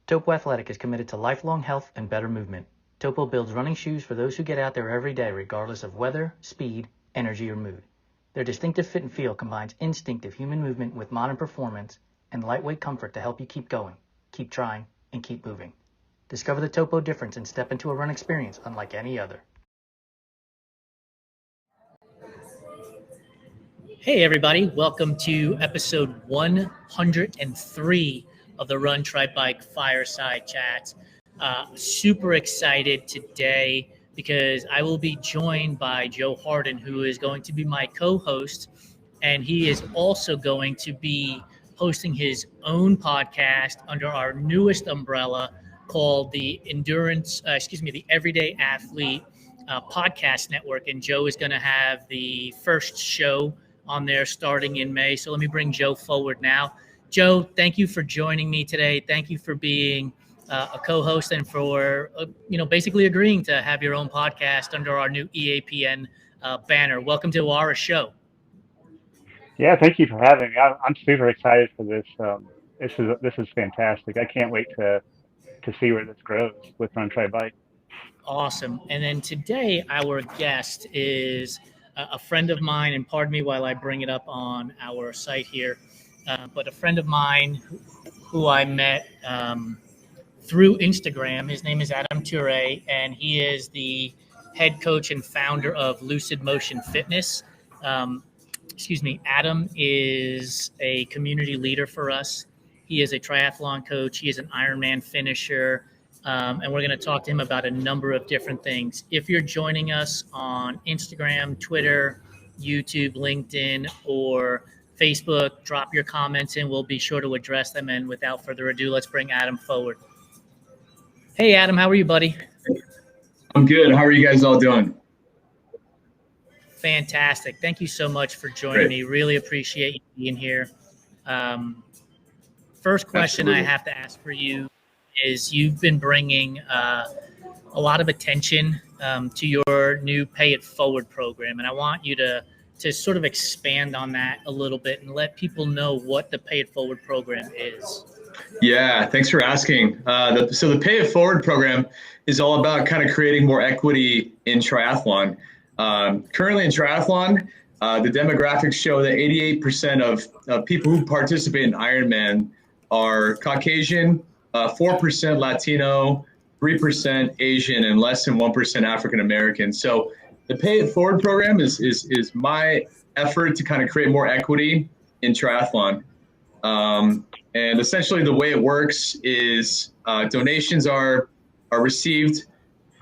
Topo Athletic is committed to lifelong health and better movement. Topo builds running shoes for those who get out there every day regardless of weather, speed, energy, or mood. Their distinctive fit and feel combines instinctive human movement with modern performance and lightweight comfort to help you keep going, keep trying, and keep moving. Discover the Topo difference and step into a run experience unlike any other. Hey everybody, welcome to episode 103 of the Run, Try, Bike Fireside Chats. Super excited today because I will be joined by Joe Hardin, who is going to be my co-host, and he is also going to be hosting his own podcast under our newest umbrella called the Everyday Athlete Podcast Network. And Joe is going to have the first show on there starting in May. So let me bring Joe forward now. Joe, thank you for joining me today. Thank you for being a co-host and for, basically agreeing to have your own podcast under our new EAPN banner. Welcome to our show. Yeah, thank you for having me. I'm super excited for this. This is fantastic. I can't wait to see where this grows with Run, Try, Bike. Awesome. And then today our guest is a friend of mine, and pardon me while I bring it up on our site here, but a friend of mine who I met through Instagram. His name is Adam Turréy, and he is the head coach and founder of Lucid Motion Fitness. Adam is a community leader for us. He is a triathlon coach. He is an Ironman finisher. And we're going to talk to him about a number of different things. If you're joining us on Instagram, Twitter, YouTube, LinkedIn, or Facebook, drop your comments and we'll be sure to address them. And without further ado, let's bring Adam forward. Hey, Adam, how are you, buddy? I'm good. How are you guys all doing? Fantastic. Thank you so much for joining me. Really appreciate you being here. First question I have to ask for you is you've been bringing a lot of attention to your new Pay It Forward program. And I want you to sort of expand on that a little bit and let people know what the Pay It Forward program is. Yeah, thanks for asking. So the Pay It Forward program is all about kind of creating more equity in triathlon. Currently in triathlon, the demographics show that 88% of people who participate in Ironman are Caucasian, 4% Latino, 3% Asian, and less than 1% African American. So the Pay It Forward program is my effort to kind of create more equity in triathlon. And essentially the way it works is donations are received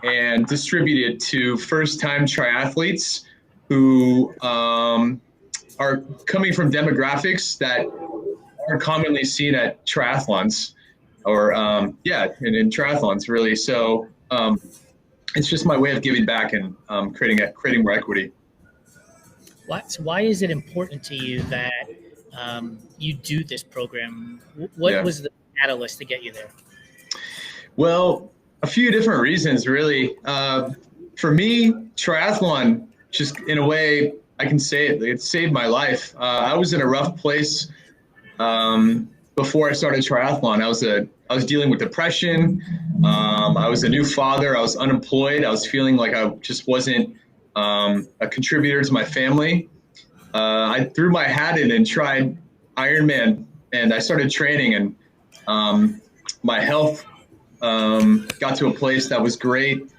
and distributed to first-time triathletes who are coming from demographics that are commonly seen at triathlons. Or in triathlons, really. So it's just my way of giving back and creating more equity. Why is it important to you that you do this program? What was the catalyst to get you there? Well, a few different reasons, really. For me, triathlon, just in a way, I can say it saved my life. I was in a rough place before I started triathlon. I was dealing with depression. I was a new father. I was unemployed. I was feeling like I just wasn't a contributor to my family. I threw my hat in and tried Ironman, and I started training, and my health got to a place that was great.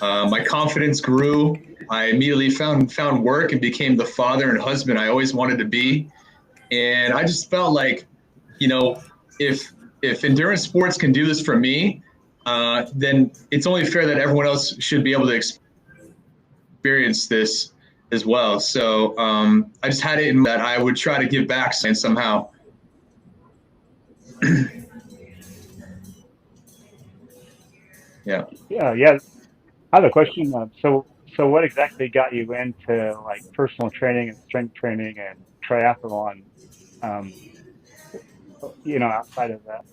My confidence grew. I immediately found work and became the father and husband I always wanted to be. And I just felt like, if endurance sports can do this for me, then it's only fair that everyone else should be able to experience this as well. So I just had it in that I would try to give back somehow. Yeah. I have a question. So what exactly got you into like personal training and strength training and triathlon? Outside of that.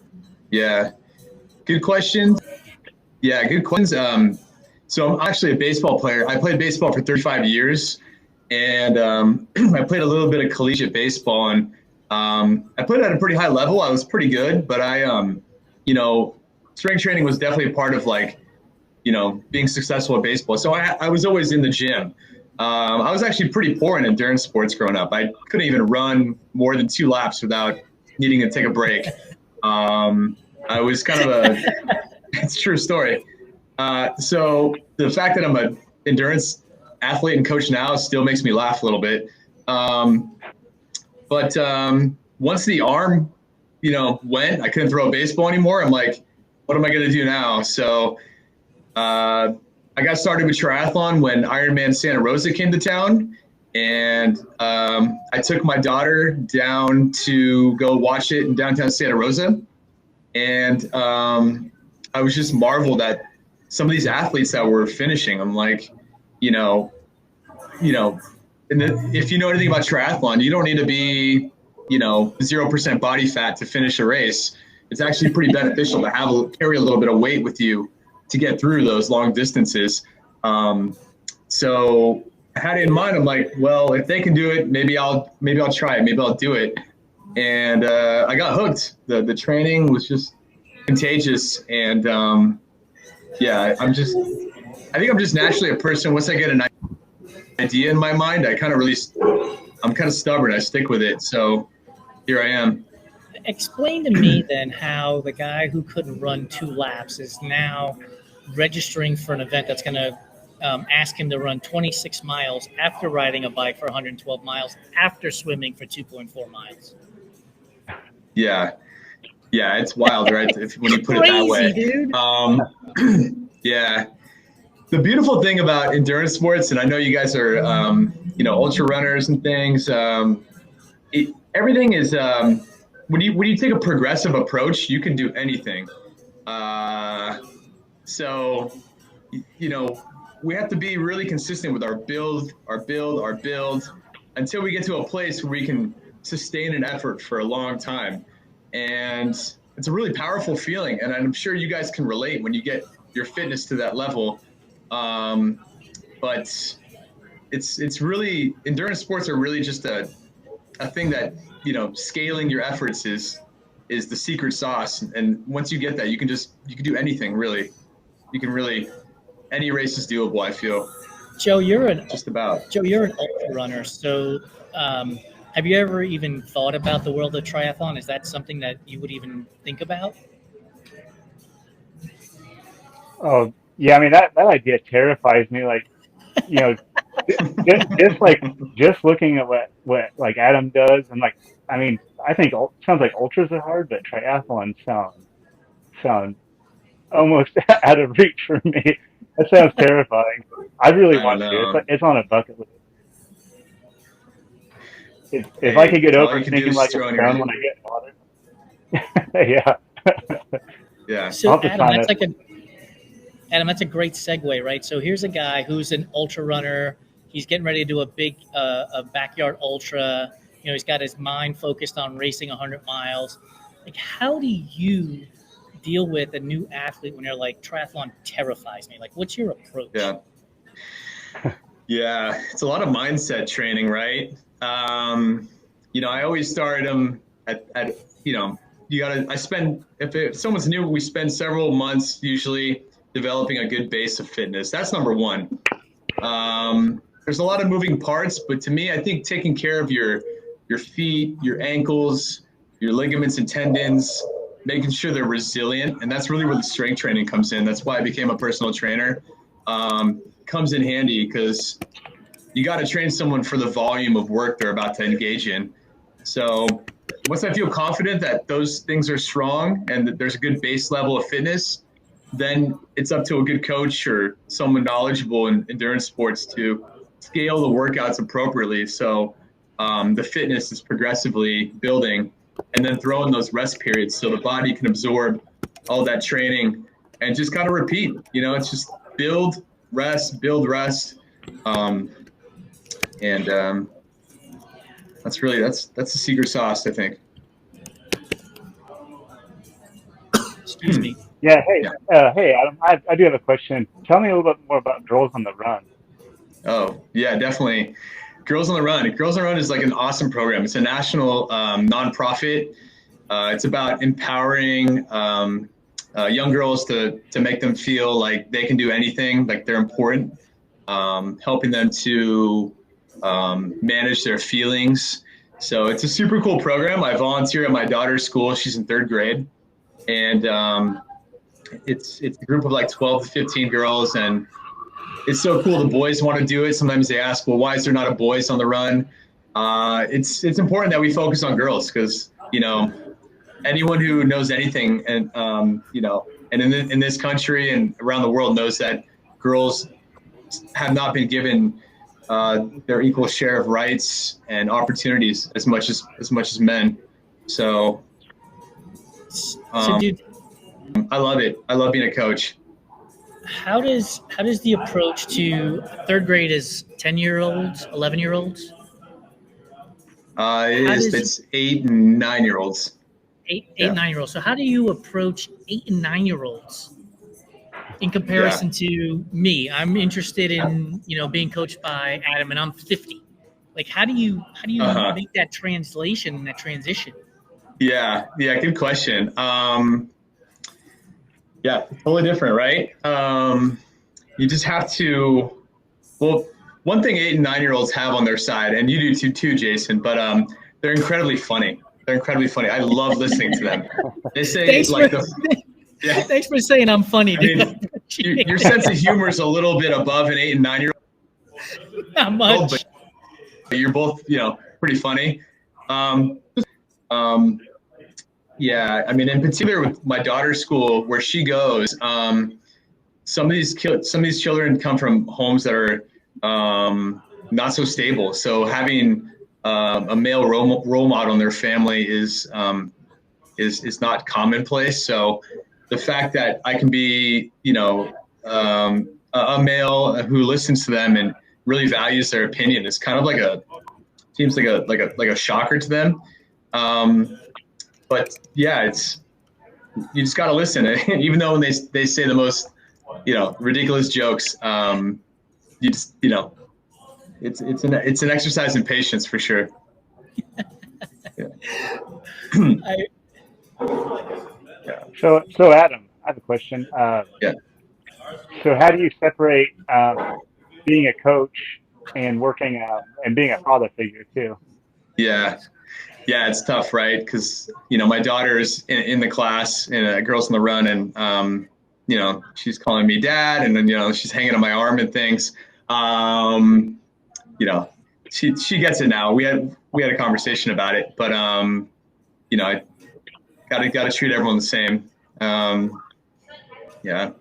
Yeah, good questions. So I'm actually a baseball player. I played baseball for 35 years, and I played a little bit of collegiate baseball, and I played at a pretty high level. I was pretty good, but I strength training was definitely a part of like, being successful at baseball. So I was always in the gym. I was actually pretty poor in endurance sports growing up. I couldn't even run more than 2 laps without needing to take a break. I was kind of it's a true story. So the fact that I'm an endurance athlete and coach now still makes me laugh a little bit. But once the arm, went, I couldn't throw a baseball anymore. I'm like, what am I going to do now? So I got started with triathlon when Ironman Santa Rosa came to town. And I took my daughter down to go watch it in downtown Santa Rosa. And I was just marveled at some of these athletes that were finishing. I'm like, and if you know anything about triathlon, you don't need to be, 0% body fat to finish a race. It's actually pretty beneficial to carry a little bit of weight with you to get through those long distances. So I had it in mind. I'm like, well, if they can do it, maybe I'll try it. Maybe I'll do it. And I got hooked. The training was just contagious. And I think I'm just naturally a person. Once I get an idea in my mind, I'm kind of stubborn. I stick with it. So here I am. Explain to me then how the guy who couldn't run 2 laps is now registering for an event that's going to ask him to run 26 miles after riding a bike for 112 miles after swimming for 2.4 miles. Yeah, it's wild, right? When you put it that way. Dude. Yeah. The beautiful thing about endurance sports, and I know you guys are, ultra runners and things. Everything is when you take a progressive approach, you can do anything. So, we have to be really consistent with our build until we get to a place where we can sustain an effort for a long time. And it's a really powerful feeling. And I'm sure you guys can relate when you get your fitness to that level. But it's really, endurance sports are really just a thing that, scaling your efforts is the secret sauce. And once you get that, you can do anything really. Any race is doable, I feel. Joe, you're an ultra runner. So, have you ever even thought about the world of triathlon? Is that something that you would even think about? Oh, yeah. I mean, that idea terrifies me. Like, just looking at what like Adam does, and like, I mean, I think sounds like ultras are hard, but triathlon sound almost out of reach for me. That sounds terrifying. I really want to. It's on a bucket list. If I could get over thinking like a stone when I get water. Yeah. Yeah. So Adam, that's a great segue, right? So here's a guy who's an ultra runner. He's getting ready to do a big a backyard ultra. He's got his mind focused on racing 100 miles. Like, how do you deal with a new athlete when they're like, triathlon terrifies me? Like, what's your approach? Yeah, it's a lot of mindset training, right? I always start them at if someone's new, we spend several months usually developing a good base of fitness. That's number one. There's a lot of moving parts, but to me, I think taking care of your feet, your ankles, your ligaments and tendons, making sure they're resilient. And that's really where the strength training comes in. That's why I became a personal trainer. Comes in handy because you got to train someone for the volume of work they're about to engage in. So once I feel confident that those things are strong and that there's a good base level of fitness, then it's up to a good coach or someone knowledgeable in endurance sports to scale the workouts appropriately. So the fitness is progressively building, and then throw in those rest periods so the body can absorb all that training and just kind of repeat. It's just build, rest, and that's the secret sauce, I think. Excuse me. Yeah. Hey, Adam. I do have a question. Tell me a little bit more about Girls on the Run. Oh, yeah, definitely. Girls on the Run. Girls on the Run is like an awesome program. It's a national nonprofit. It's about empowering young girls to make them feel like they can do anything, like they're important, helping them to manage their feelings. So it's a super cool program. I volunteer at my daughter's school. She's in 3rd grade, and it's a group of like 12 to 15 girls, and it's so cool. The boys want to do it. Sometimes they ask, well, why is there not a boys on the run? It's important that we focus on girls because, you know, anyone who knows anything and, you know, and in this country and around the world knows that girls have not been given their equal share of rights and opportunities as much as men. So dude, I love it. I love being a coach. how does the approach to 3rd grade is 10-year-olds, 11-year-olds? It's 8 and 9-year-olds. Eight, 9-year-olds. So how do you approach 8 and 9-year-olds in comparison to me? I'm interested in, you know, being coached by Adam, and I'm 50. Like, how do you make that translation and that transition? Yeah, good question. Yeah, totally different, right? You just have to. Well, one thing 8 and 9-year-olds have on their side, and you do too, Jason. But they're incredibly funny. They're incredibly funny. I love listening to them. They say Thanks for saying I'm funny. I mean, your sense of humor is a little bit above an 8 and 9-year-old. Not much. But you're both, you know, pretty funny. Yeah, I mean, in particular with my daughter's school, where she goes, some of these children come from homes that are not so stable. So having a male role model in their family is not commonplace. So the fact that I can be, you know, a male who listens to them and really values their opinion is kind of seems like a shocker to them. But yeah, you just got to listen. Even though when they say the most, you know, ridiculous jokes, you just, you know, it's an exercise in patience for sure. Yeah. So Adam, I have a question. Yeah. So how do you separate being a coach and working and being a father figure too? Yeah, it's tough, right? Because, you know, my daughter's in the class, and Girls on the Run, and you know, she's calling me dad, and then, you know, she's hanging on my arm and things. You know, she gets it now. We had a conversation about it, but you know, I gotta treat everyone the same. Yeah.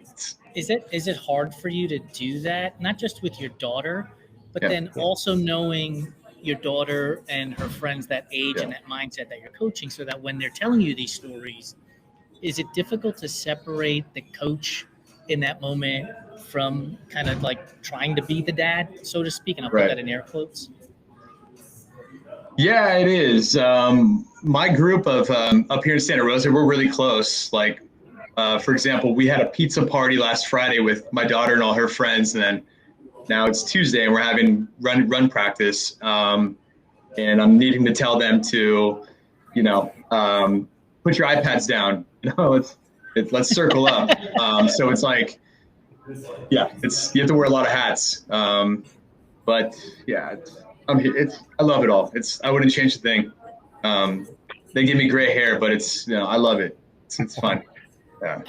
Is it hard for you to do that? Not just with your daughter, but then also knowing your daughter and her friends that age and that mindset that you're coaching, so that when they're telling you these stories, is it difficult to separate the coach in that moment from kind of like trying to be the dad, so to speak? And I'll put that in air quotes. Yeah, it is. My group of up here in Santa Rosa, we're really close. Like, for example, we had a pizza party last Friday with my daughter and all her friends, and then now it's Tuesday and we're having run practice. And I'm needing to tell them to, you know, put your iPads down. You know, let's circle up. So it's like, yeah, you have to wear a lot of hats. But yeah, I love it all. I wouldn't change a thing. They give me gray hair, but you know, I love it. It's fun. Yeah.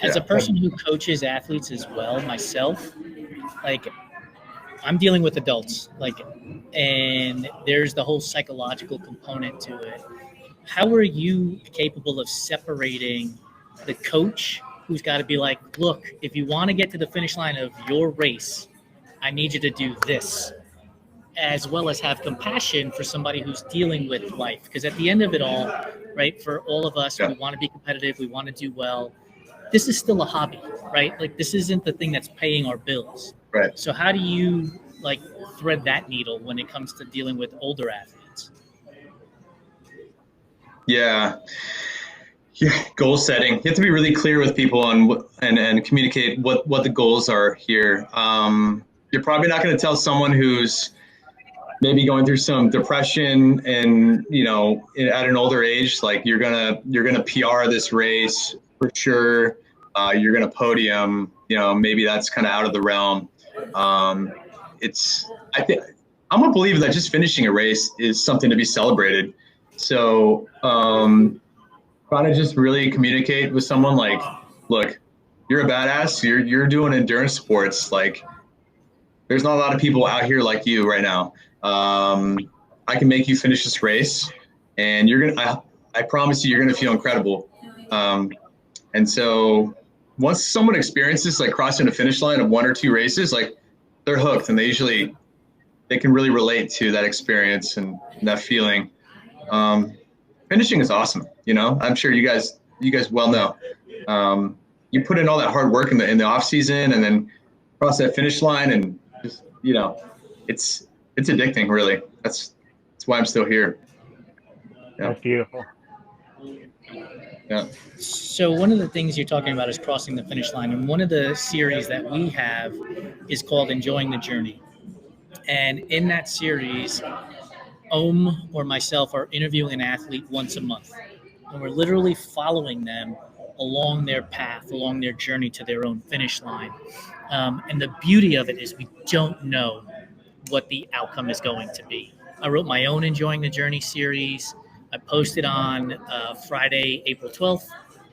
As a person who coaches athletes as well, myself, like, I'm dealing with adults, like, and there's the whole psychological component to it. How are you capable of separating the coach who's got to be like, look, if you want to get to the finish line of your race, I need you to do this, as well as have compassion for somebody who's dealing with life? Because at the end of it all, right, for all of us, we want to be competitive, we want to do well. This is still a hobby, right? Like, this isn't the thing that's paying our bills. Right. So how do you, like, thread that needle when it comes to dealing with older athletes? Yeah, goal setting. You have to be really clear with people and communicate what the goals are here. You're probably not going to tell someone who's maybe going through some depression and, at an older age, like you're gonna PR this race for sure. You're gonna podium, maybe that's kind of out of the realm. I think I'm a believer that just finishing a race is something to be celebrated. So trying to just really communicate with someone like, look, you're a badass. You're doing endurance sports. Like, there's not a lot of people out here like you right now. I can make you finish this race, and I promise you, you're gonna feel incredible. And so once someone experiences like crossing the finish line of 1 or 2 races, like they're hooked, and they can really relate to that experience and that feeling. Finishing is awesome. I'm sure you guys well know. You put in all that hard work in the off season, and then cross that finish line, and just it's addicting. Really, that's why I'm still here. Yeah. That's beautiful. Yeah. So one of the things you're talking about is crossing the finish line, and one of the series that we have is called Enjoying the Journey. And in that series, Aum or myself are interviewing an athlete once a month, and we're literally following them along their path, along their journey to their own finish line. And the beauty of it is we don't know what the outcome is going to be. I wrote my own Enjoying the Journey series. I posted on Friday, April 12th.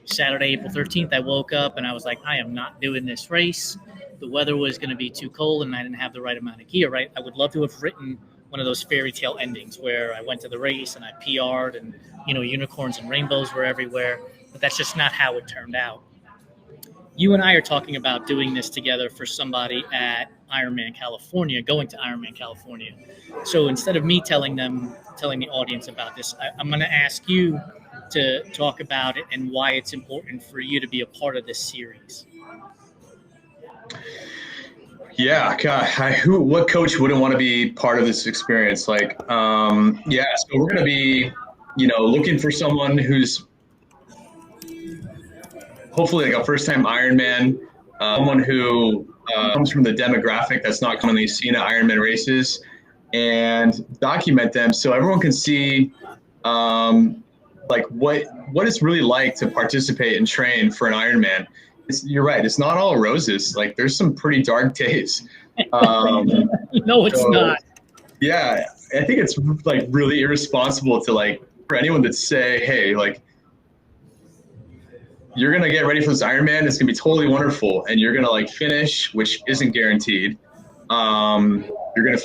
Saturday, April 13th, I woke up and I was like, I am not doing this race. The weather was going to be too cold and I didn't have the right amount of gear, right? I would love to have written one of those fairy tale endings where I went to the race and I PR'd and, unicorns and rainbows were everywhere. But that's just not how it turned out. You and I are talking about doing this together for somebody at Ironman California, going to Ironman California. So instead of me telling the audience about this, I'm going to ask you to talk about it and why it's important for you to be a part of this series. Yeah, God, what coach wouldn't want to be part of this experience? Like, so we're going to be, looking for someone who's hopefully like a first-time Ironman, someone who comes from the demographic that's not commonly seen at Ironman races, and document them so everyone can see like what it's really like to participate and train for an Ironman. You're right. It's not all roses. Like there's some pretty dark days. No, it's not. Yeah, I think it's like really irresponsible to like for anyone to say, hey, like you're gonna get ready for this Ironman. It's gonna be totally wonderful, and you're gonna like finish, which isn't guaranteed. You're gonna,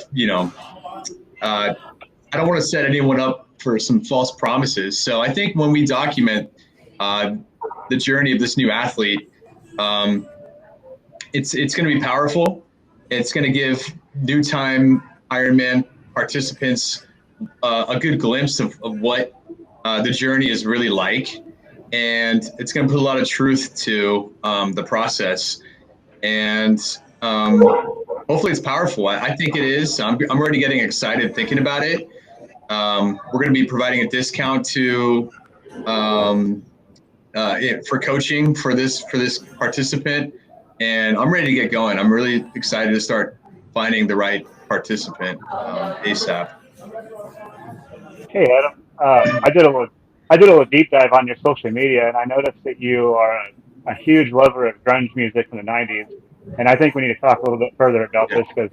I don't want to set anyone up for some false promises. So I think when we document the journey of this new athlete, it's going to be powerful. It's going to give new time Ironman participants a good glimpse of what the journey is really like. And it's going to put a lot of truth to the process. And hopefully it's powerful. I think it is. I'm already getting excited thinking about it. We're going to be providing a discount to for coaching for this participant, and I'm ready to get going. I'm really excited to start finding the right participant ASAP. Hey Adam, I did a little deep dive on your social media, and I noticed that you are a huge lover of grunge music from the '90s. And I think we need to talk a little bit further about this because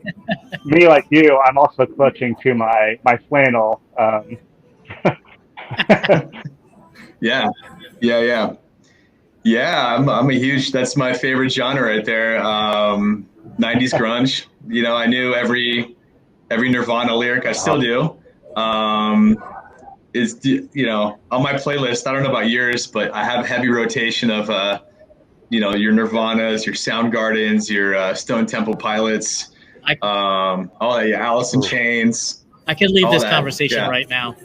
me, like you, I'm also clutching to my flannel. Yeah. I'm a huge. That's my favorite genre right there. 90s grunge. I knew every Nirvana lyric. I still do. Is on my playlist. I don't know about yours, but I have a heavy rotation of your Nirvanas, your Soundgardens, your Stone Temple Pilots, Alice in Chains. I could leave this conversation right now.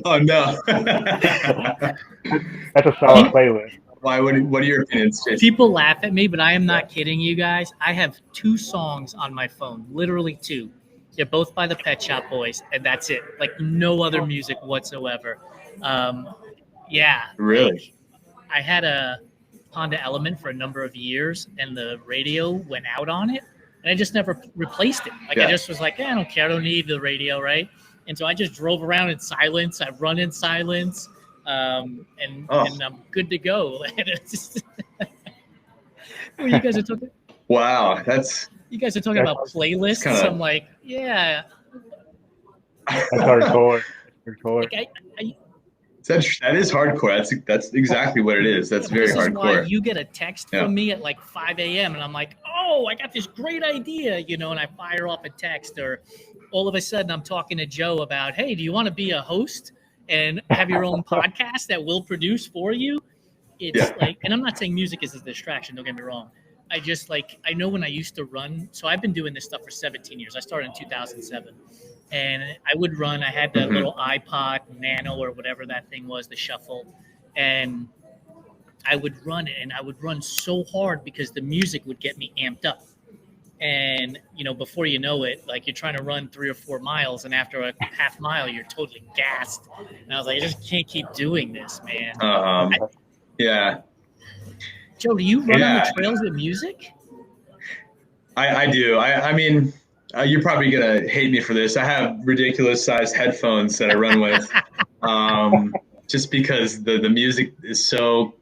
Oh no. That's a solid playlist. Why? What are your opinions, Jason? People laugh at me, but I am not kidding you guys. I have 2 songs on my phone, literally 2. They're both by the Pet Shop Boys, and that's it. Like no other music whatsoever. Yeah. Really? Like, I had a Honda Element for a number of years, and the radio went out on it. and I just never replaced it. Like I just was like, I don't care, I don't need the radio, right? And so I just drove around in silence. I run in silence, and I'm good to go. Well, you guys are talking. Wow, you guys are talking about playlists. Kinda, I'm like, yeah. That's hardcore. Like that is hardcore. That's exactly what it is. That's very hardcore. Why you get a text from me at like 5 a.m. and I'm like, oh, I got this great idea, and I fire off a text, or all of a sudden I'm talking to Joe about, hey, do you want to be a host and have your own podcast that we'll produce for you? It's like, and I'm not saying music is a distraction, don't get me wrong. I know when I used to run, so I've been doing this stuff for 17 years. I started in 2007. And I would run. I had the little iPod Nano or whatever that thing was, the shuffle. And I would run it, and I would run so hard because the music would get me amped up. And, before you know it, like you're trying to run 3 or 4 miles, and after a half mile, you're totally gassed. And I was like, I just can't keep doing this, man. Joe, do you run on the trails with music? I do. I mean, you're probably going to hate me for this. I have ridiculous sized headphones that I run with, just because the music is so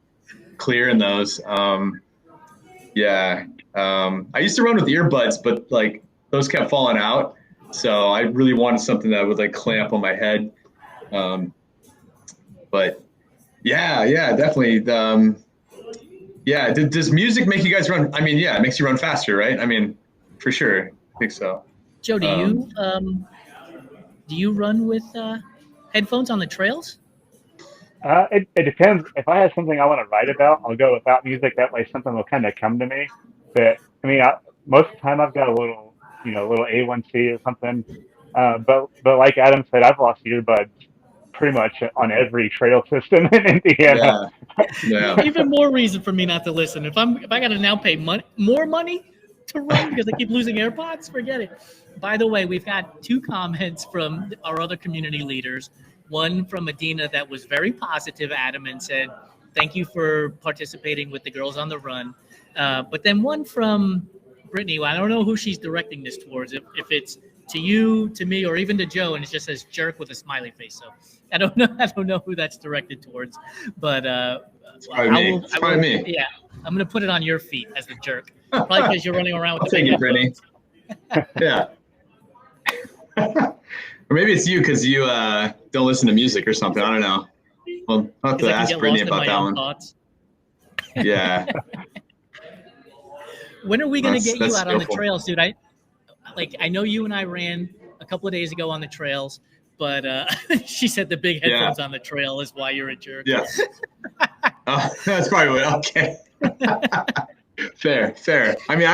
clear in those. I used to run with earbuds, but like those kept falling out. So I really wanted something that would like clamp on my head. But definitely. Does music make you guys run? I mean, it makes you run faster, right? I mean, for sure. I think so. Joe, do you run with headphones on the trails? It depends. If I have something I want to write about, I'll go without music. That way something will kind of come to me. But I mean, most of the time I've got a little A1C or something. But like Adam said, I've lost earbuds pretty much on every trail system in Indiana. Yeah. Even more reason for me not to listen. If I got to now pay more money to run because I keep losing AirPods, forget it. By the way, we've got 2 comments from our other community leaders. One from Adina that was very positive, Adam, and said, thank you for participating with the girls on the run. But then one from Brittany, I don't know who she's directing this towards, if it's to you, to me, or even to Joe, and it just says jerk with a smiley face. So I don't know who that's directed towards, but it's probably me. Yeah, I'm going to put it on your feet as the jerk. Probably because you're running around with the big headphones. Yeah. Or maybe it's you because you don't listen to music or something. I don't know. Well, I'll have to ask Brittany about that one. Thoughts. Yeah. When are we going to get you out on the trails, dude? I know you and I ran a couple of days ago on the trails, but she said the big headphones on the trail is why you're a jerk. Yeah. That's probably what. Okay. Fair. I mean,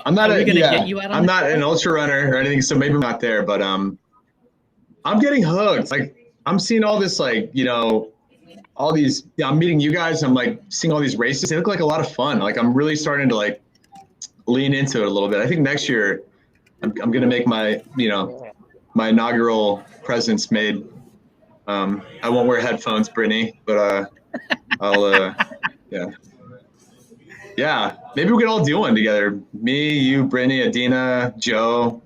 I'm not an ultra runner or anything, so maybe I'm not there, but I'm getting hooked. Like I'm seeing all this, like, all these, I'm meeting you guys. I'm like seeing all these races. They look like a lot of fun. Like I'm really starting to like lean into it a little bit. I think next year I'm going to make my, my inaugural presence made. I won't wear headphones, Brittany, but I'll, maybe we could all do one together. Me, you, Brittany, Adina, Joe.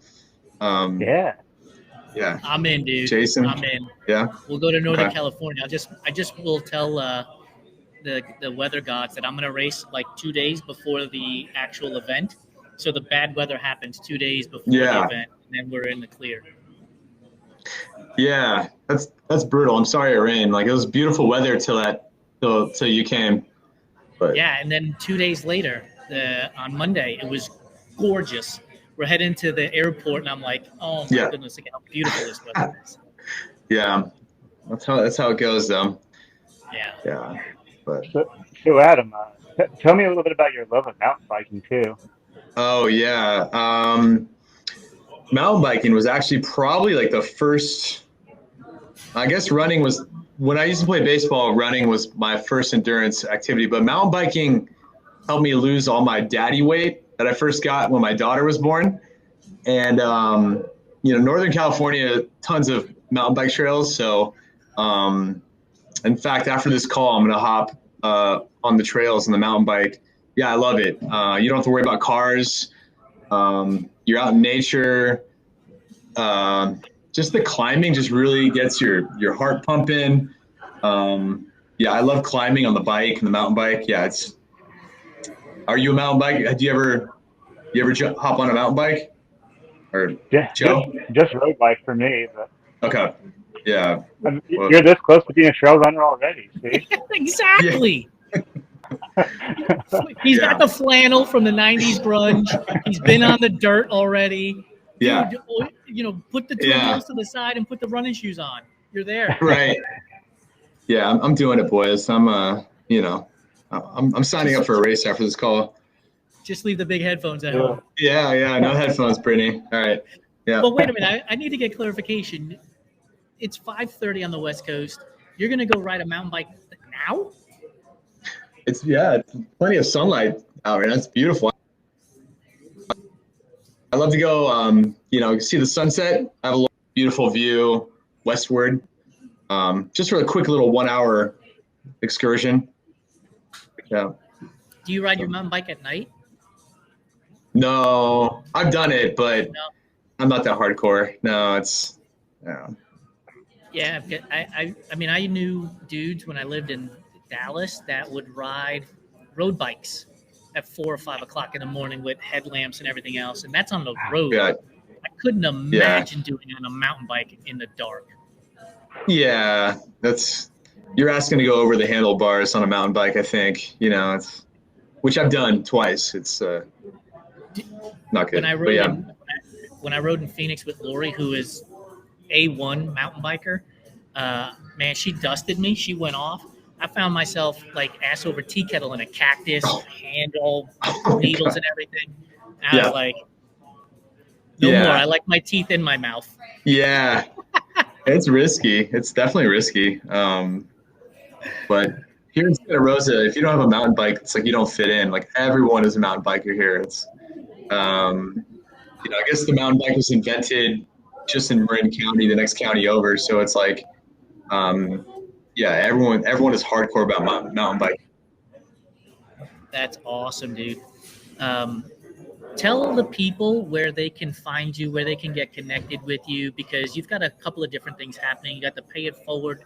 Yeah. I'm in, dude. Jason. I'm in. Yeah. We'll go to Northern California. I just will tell the weather gods that I'm going to race like 2 days before the actual event. So the bad weather happens 2 days before the event, and then we're in the clear. Yeah, that's brutal. I'm sorry it rained. Like it was beautiful weather till you came. But and then 2 days later, on Monday, it was gorgeous. We're heading to the airport, and I'm like, oh my goodness, look how beautiful this weather is. Yeah, that's how it goes, though. Yeah. But so Adam, tell me a little bit about your love of mountain biking too. Oh yeah, mountain biking was actually probably like the first. I guess running was when I used to play baseball. Running was my first endurance activity, but mountain biking helped me lose all my daddy weight that I first got when my daughter was born. And, Northern California, tons of mountain bike trails. So, in fact, after this call, I'm going to hop on the trails and the mountain bike, Yeah, I love it. You don't have to worry about cars. You're out in nature. Just the climbing just really gets your heart pumping. Yeah, I love climbing on the bike and the mountain bike. Yeah, are you a mountain bike? Do you ever hop on a mountain bike? Or Yeah, Joe? just road bike for me. But Okay. Yeah. Well, you're this close to being a trail runner already. See? yeah. Exactly. He's got the flannel from the 90s grunge. He's been on the dirt already. Yeah. Dude, put the twin wheels to the side and put the running shoes on. You're there. Right. Yeah, I'm doing it, boys. I'm signing up for a race after this call. Just leave the big headphones at home. Yeah. No headphones, Brittany. All right. Yeah. But wait a minute. I need to get clarification. It's 5:30 on the West Coast. You're going to go ride a mountain bike now? It's plenty of sunlight out right now. It's beautiful. I love to go, see the sunset. I have a beautiful view westward. Just for a quick little 1 hour excursion. Yeah. Do you ride your mountain bike at night? No, I've done it, but No. I'm not that hardcore. No, Yeah, I mean, I knew dudes when I lived in Dallas that would ride road bikes at 4 or 5 o'clock in the morning with headlamps and everything else, and that's on the road. Yeah. I couldn't imagine doing it on a mountain bike in the dark. Yeah, you're asking to go over the handlebars on a mountain bike. I think which I've done twice. It's not good. When I rode in Phoenix with Lori, who is A1 mountain biker, man, she dusted me. She went off. I found myself like ass over tea kettle in a cactus, handle, needles and everything. I was like, no more. I like my teeth in my mouth. Yeah, it's risky. It's definitely risky. But here in Santa Rosa, if you don't have a mountain bike, it's like you don't fit in. Like everyone is a mountain biker here. It's, I guess the mountain bike was invented just in Marin County, the next county over. So it's like, everyone is hardcore about mountain biking. That's awesome, dude. Tell the people where they can find you, where they can get connected with you, because you've got a couple of different things happening. You got the Pay It Forward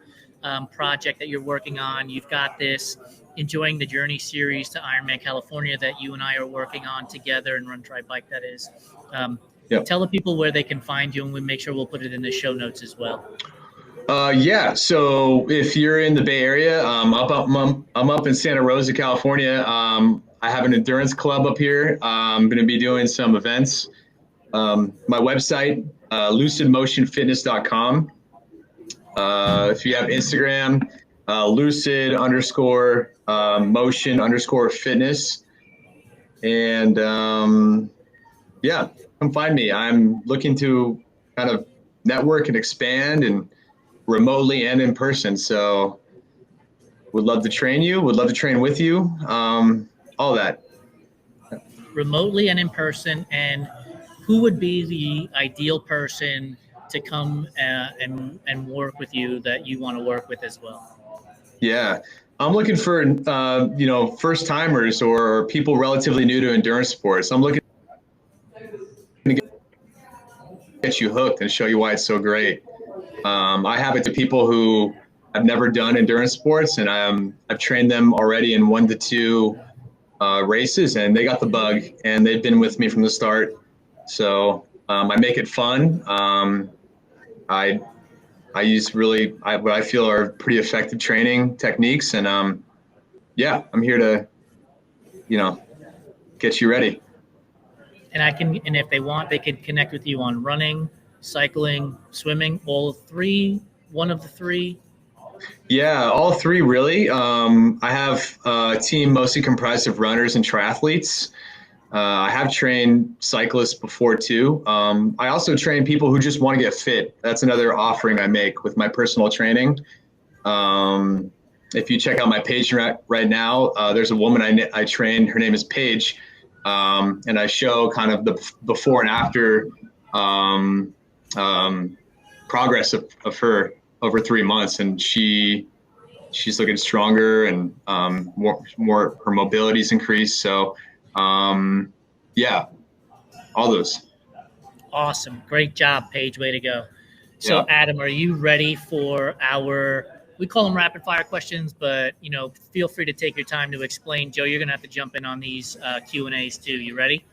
project that you're working on. You've got this Enjoying the Journey series to Ironman California that you and I are working on together, and Run Try Bike, that is. Tell the people where they can find you, and we'll make sure we'll put it in the show notes as well. So if you're in the Bay Area, I'm up in Santa Rosa, California. I have an endurance club up here. I'm going to be doing some events. My website, lucidmotionfitness.com. If you have Instagram, lucid_motion_fitness. And come find me. I'm looking to kind of network and expand, and remotely and in person. So would love to train you, would love to train with you. All that. Remotely and in person. And who would be the ideal person to come and work with you that you want to work with as well? Yeah, I'm looking for, first timers or people relatively new to endurance sports. I'm looking to get you hooked and show you why it's so great. I have it to people who have never done endurance sports, and I've trained them already in 1 to 2 races, and they got the bug, and they've been with me from the start. So I make it fun. I use what I feel are pretty effective training techniques, and I'm here to get you ready. And if they want, they can connect with you on running, cycling, swimming, all 3, one of the 3. Yeah, all 3 really. I have a team mostly comprised of runners and triathletes. I have trained cyclists before too. I also train people who just want to get fit. That's another offering I make with my personal training. If you check out my page right now, there's a woman I train. Her name is Paige, and I show kind of the before and after progress of her over 3 months, and she she's looking stronger and more her mobility's increased. So yeah, all those. Awesome. Great job, Paige. Way to go. So, Yeah. Adam, are you ready for we call them rapid fire questions, but, feel free to take your time to explain. Joe, you're going to have to jump in on these Q&As too. You ready?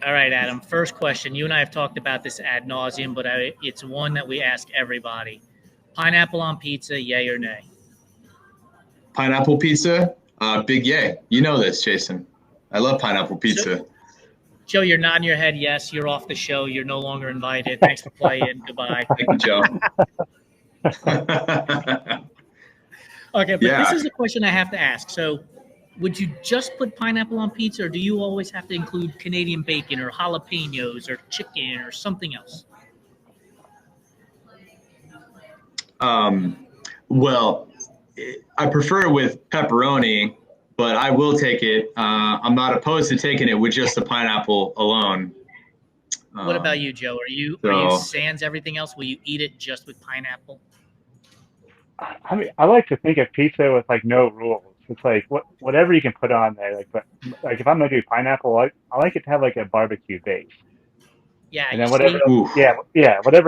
All right, Adam. First question. You and I have talked about this ad nauseum, but it's one that we ask everybody. Pineapple on pizza, yay or nay? Pineapple pizza, big yay. You know this, Jason. I love pineapple pizza. Joe, you're nodding your head yes. You're off the show. You're no longer invited. Thanks for playing. Goodbye. Thank you, Joe. Okay, but This is a question I have to ask. So, would you just put pineapple on pizza, or do you always have to include Canadian bacon or jalapenos or chicken or something else? Well, I prefer it with pepperoni, but I will take it. I'm not opposed to taking it with just the pineapple alone. What about you, Joe? Are you sans everything else? Will you eat it just with pineapple? I mean, I like to think of pizza with like no rules. It's like whatever you can put on there. But if I'm gonna do pineapple, I like it to have like a barbecue base. Yeah, and then whatever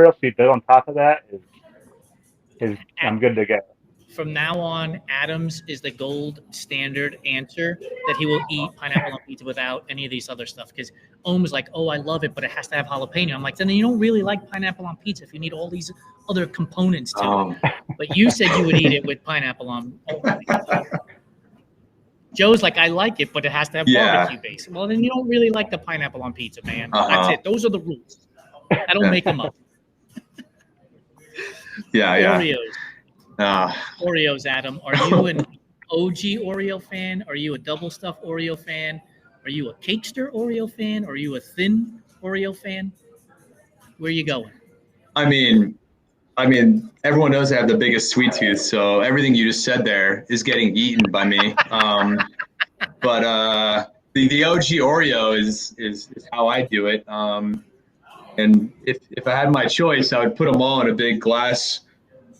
else you build on top of that is I'm good to go. From now on, Adam's is the gold standard answer that he will eat pineapple on pizza without any of these other stuff. Because Aum is like, oh, I love it, but it has to have jalapeno. I'm like, then you don't really like pineapple on pizza if you need all these other components to it. But you said you would eat it with pineapple on pizza. Joe's like, I like it, but it has to have barbecue base. Well, then you don't really like the pineapple on pizza, man. That's it. Those are the rules. I don't make them up. Oreos. Oreos, Adam. Are you an OG Oreo fan? Are you a double stuffed Oreo fan? Are you a Cakester Oreo fan? Are you a thin Oreo fan? Where are you going? I mean, everyone knows I have the biggest sweet tooth, so everything you just said there is getting eaten by me. But the OG Oreo is how I do it. And if I had my choice, I would put them all in a big glass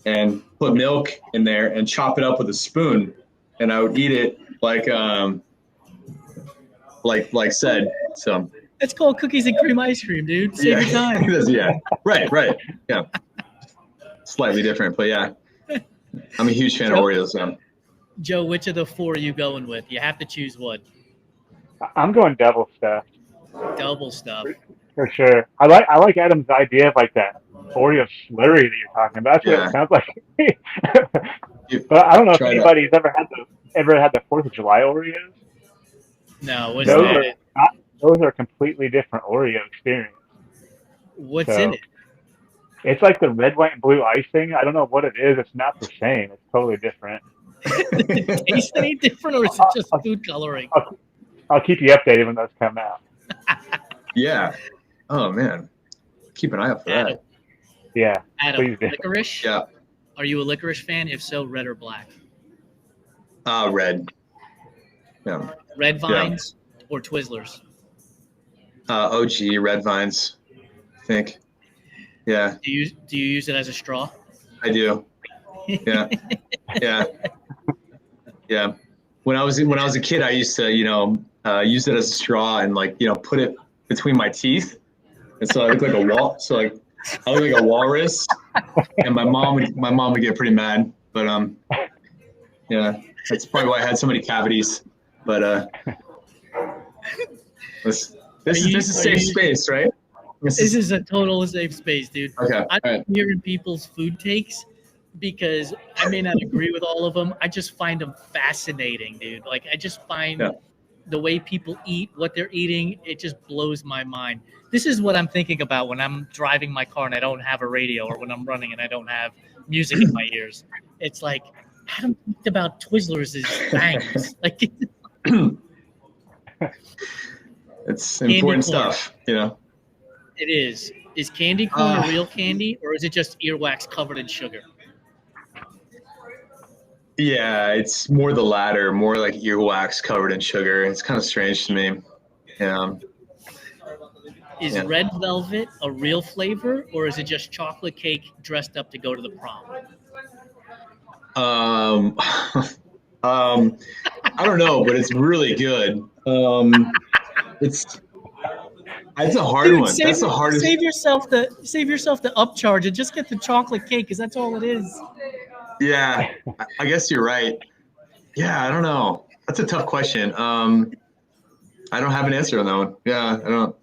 and put milk in there and chop it up with a spoon, and I would eat it like said. So it's called cookies and cream ice cream, dude. Save your time. Yeah, right. Yeah, slightly different, but yeah, I'm a huge fan of Oreos. So. Joe, which of the four are you going with? You have to choose one. I'm going double stuff. Double stuff. For sure. I like Adam's idea of like that Oreo slurry that you're talking about. That's what it sounds like. But I don't know if anybody's ever had the 4th of July Oreos. No, those are a completely different Oreo experience. What's in it? It's like the red, white, and blue icing. I don't know what it is. It's not the same. It's totally different. Does it taste any different, or is it just food coloring? I'll keep you updated when those come out. Yeah. Oh man, keep an eye out for that. Yeah. Adam, licorice? Yeah. Are you a licorice fan? If so, red or black? Red. Yeah. Red Vines or Twizzlers? OG Red Vines, I think. Yeah. Do you use it as a straw? I do. Yeah. Yeah. When I was a kid, I used to use it as a straw and put it between my teeth, and so I look like I look like a walrus, and my mom would get pretty mad. But yeah, that's probably why I had so many cavities. But this is safe space, right? This is a total safe space, dude. Okay. I'm hearing people's food takes because I may not agree with all of them. I just find them fascinating, dude. Like I just find the way people eat, what they're eating, it just blows my mind. This is what I'm thinking about when I'm driving my car and I don't have a radio, or when I'm running and I don't have music in my ears. It's like, Adam talked about Twizzlers' fangs. Like, it's important stuff, It is. Is candy corn a real candy, or is it just earwax covered in sugar? Yeah, it's more the latter, more like earwax covered in sugar. It's kind of strange to me. Yeah. Is Yeah. red velvet a real flavor, or is it just chocolate cake dressed up to go to the prom? I don't know, but it's really good. It's a hard Dude, one. That's the hardest. save yourself the upcharge and just get the chocolate cake, because that's all it is. Yeah, I guess you're right. Yeah, I don't know. That's a tough question. I don't have an answer on that one. Yeah, I don't.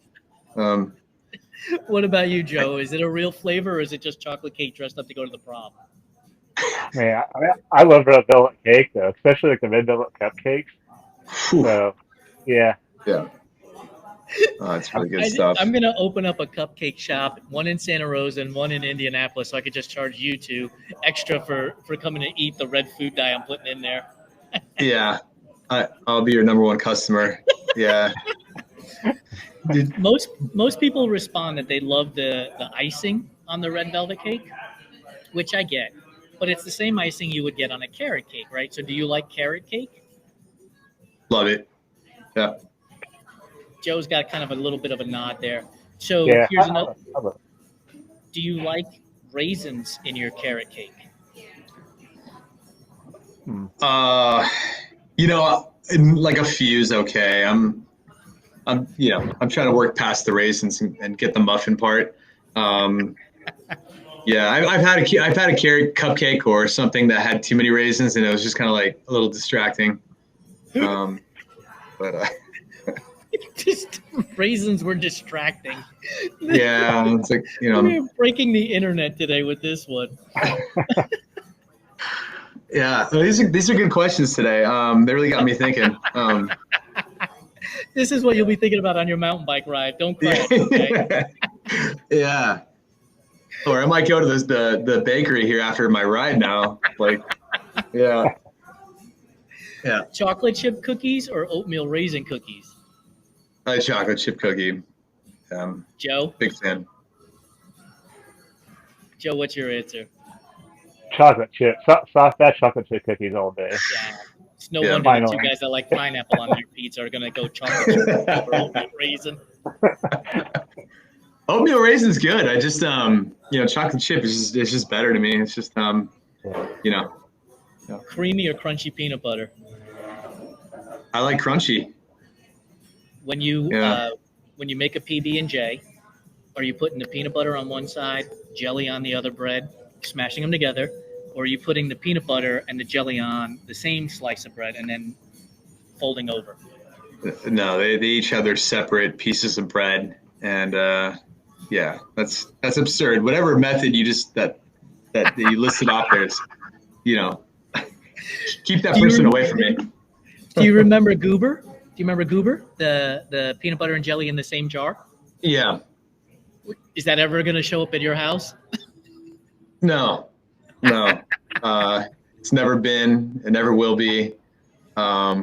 What about you, Joe? Is it a real flavor, or is it just chocolate cake dressed up to go to the prom? Man, I love red velvet cake though, especially like the red velvet cupcakes. Whew. So, yeah. Yeah. Oh, it's really good stuff. I'm going to open up a cupcake shop, one in Santa Rosa and one in Indianapolis, so I could just charge you two extra for coming to eat the red food dye I'm putting in there. Yeah, I'll be your number one customer. Yeah. Most people respond that they love the icing on the red velvet cake, which I get. But it's the same icing you would get on a carrot cake, right? So do you like carrot cake? Love it. Yeah. Joe's got kind of a little bit of a nod there. So Yeah. here's another. I love it. Do you like raisins in your carrot cake? Like a few is okay. I'm trying to work past the raisins and get the muffin part. Yeah, I've had a carrot cupcake or something that had too many raisins, and it was just kind of like a little distracting. But Just raisins were distracting. yeah, it's like We're breaking the internet today with this one. Yeah, these are good questions today. They really got me thinking. This is what you'll be thinking about on your mountain bike ride. Don't crash. Okay? Yeah. Or I might go to the bakery here after my ride now. Like, yeah. Yeah. Chocolate chip cookies or oatmeal raisin cookies? A chocolate chip cookie. Joe? Big fan. Joe, what's your answer? Chocolate chip, soft batch chocolate chip cookies all day. Yeah. It's no Yeah, wonder the finally. two guys that like pineapple on their pizza are going to go chocolate chip over oatmeal raisin. Oatmeal raisin's good. I just chocolate chip is just better to me. It's just Creamy or crunchy peanut butter? I like crunchy. When you make a PB&J, are you putting the peanut butter on one side, jelly on the other bread, smashing them together, or are you putting the peanut butter and the jelly on the same slice of bread and then folding over? No, they each have their separate pieces of bread, and yeah, that's absurd. Whatever method you listed off there is, keep that person away from me. Do you remember Goober? Do you remember Goober? The peanut butter and jelly in the same jar? Yeah. Is that ever going to show up at your house? No. It's never been. It never will be.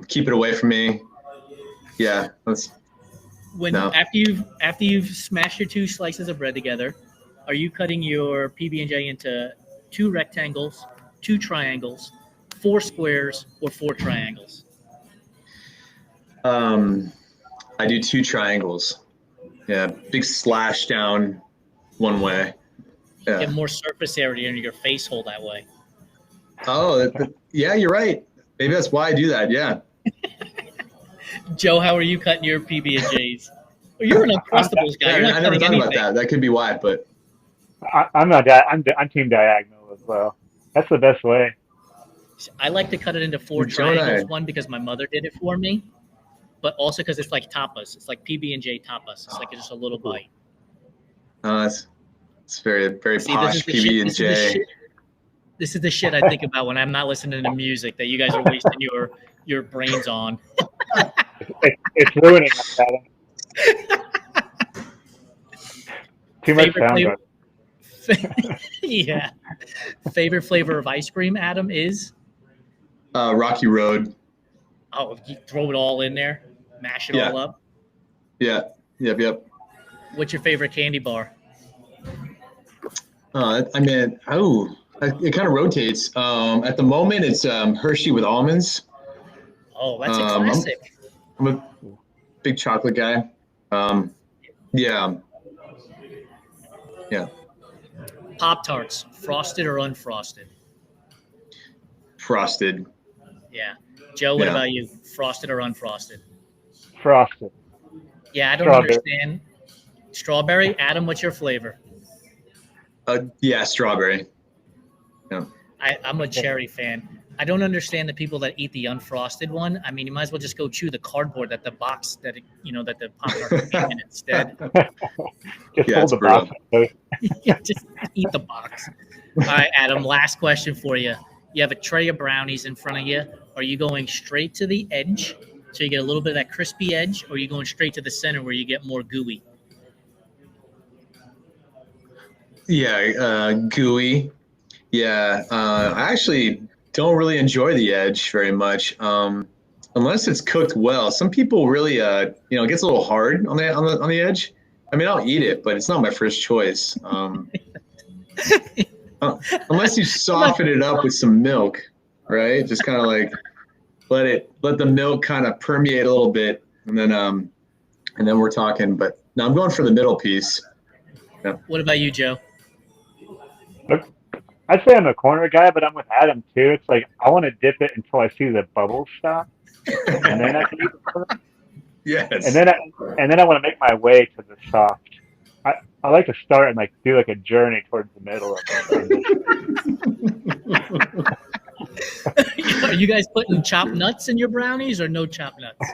Keep it away from me. Yeah. After you've smashed your two slices of bread together, are you cutting your PB&J into 2 rectangles, 2 triangles, 4 squares, or 4 triangles? I do 2 triangles. Yeah, big slash down one way. Yeah. Get more surface area in your face hole that way. Oh, yeah, you're right. Maybe that's why I do that. Yeah. Joe, how are you cutting your PB&Js? Well, you're an Uncrustables guy. You're not I never cutting thought anything. about that. That could be why, but I'm team diagonal as well. That's the best way. I like to cut it into 4 triangles. One, because my mother did it for me, but also because it's like tapas. It's like PB&J tapas. It's like just a little bite. It's very, very posh PB&J. This is the shit I think about when I'm not listening to music that you guys are wasting your brains on. It's ruining us, Adam. Too much sound. Yeah. Favorite flavor of ice cream, Adam, is? Rocky Road. Oh, you throw it all in there, mash it all up. Yeah. Yep. What's your favorite candy bar? It kind of rotates. At the moment, it's Hershey with almonds. Oh, that's a classic. I'm a big chocolate guy. Yeah. Yeah. Pop-Tarts, frosted or unfrosted? Frosted. Yeah. Joe, what Yeah. about you? Frosted or unfrosted? Frosted. Yeah, I don't Strawberry. understand. Strawberry? Adam, what's your flavor? Yeah, strawberry. Yeah. I'm a cherry fan. I don't understand the people that eat the unfrosted one. I mean, you might as well just go chew the cardboard that the box that that the Pop-Tart came in instead. Just Yeah, hold it's the box. Yeah, just eat the box. All right, Adam, last question for you. You have a tray of brownies in front of you. Are you going straight to the edge so you get a little bit of that crispy edge, or are you going straight to the center where you get more gooey? Yeah, gooey. Yeah, I actually don't really enjoy the edge very much, unless it's cooked well. Some people really, it gets a little hard on the edge. I mean, I'll eat it, but it's not my first choice. Unless you soften it up with some milk, right? Just kind of like let the milk kind of permeate a little bit, and then we're talking. But no, I'm going for the middle piece. Yeah. What about you, Joe? I'd say I'm a corner guy, but I'm with Adam too. It's like I want to dip it until I see the bubbles stop, and then I can eat it. Yes. And then I want to make my way to the soft. I like to start and like do like a journey towards the middle of it. Are you guys putting chopped nuts in your brownies or no chopped nuts?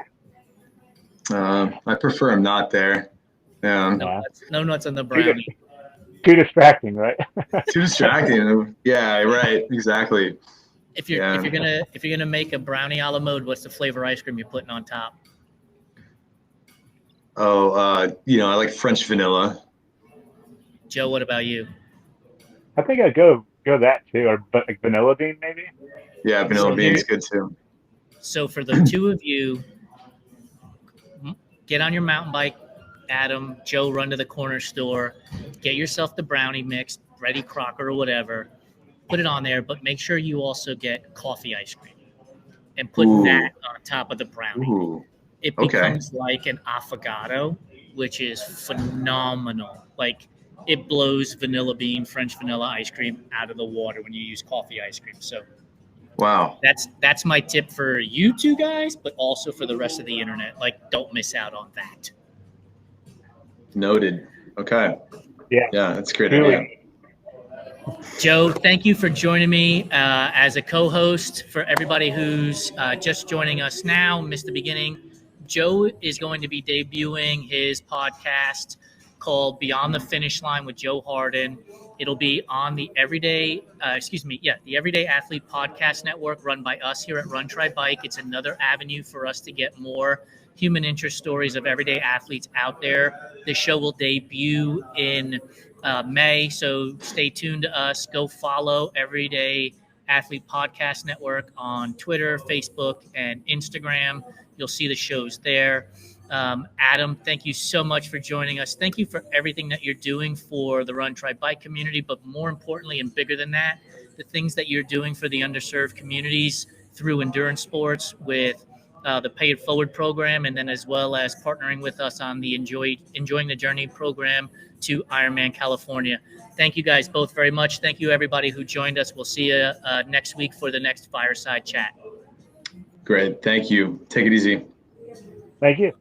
I prefer them not there. Yeah. No nuts on the brownie. Too distracting, right? Too distracting. Yeah, right. Exactly. If you're gonna make a brownie a la mode, what's the flavor ice cream you're putting on top? Oh, I like French vanilla. Joe, what about you? I think I'd go that too, or but like vanilla bean maybe. Yeah, vanilla bean's good too. So for the two of you, get on your mountain bike. Adam, Joe, run to the corner store, get yourself the brownie mix, Ready Crocker or whatever, put it on there, but make sure you also get coffee ice cream and put that on top of the brownie. Ooh. It becomes like an affogato, which is phenomenal. Like it blows vanilla bean, French vanilla ice cream out of the water when you use coffee ice cream. So wow, that's my tip for you two guys, but also for the rest of the internet. Like, don't miss out on that. Noted. Okay. Yeah, that's a great idea. Joe, thank you for joining me as a co-host. For everybody who's just joining us now, missed the beginning, Joe is going to be debuting his podcast called Beyond the Finish Line with Joe Hardin. It'll be on the the Everyday Athlete Podcast Network run by us here at Run Try Bike. It's another avenue for us to get more human interest stories of everyday athletes out there. The show will debut in May, so stay tuned to us. Go follow Everyday Athlete Podcast Network on Twitter, Facebook, and Instagram. You'll see the shows there. Adam, thank you so much for joining us. Thank you for everything that you're doing for the Run Try Bike community, but more importantly and bigger than that, the things that you're doing for the underserved communities through endurance sports with the Pay It Forward program, and then as well as partnering with us on the Enjoying the Journey program to Ironman California. Thank you guys both very much. Thank you everybody who joined us. We'll see you next week for the next fireside chat. Great. Thank you. Take it easy. Thank you.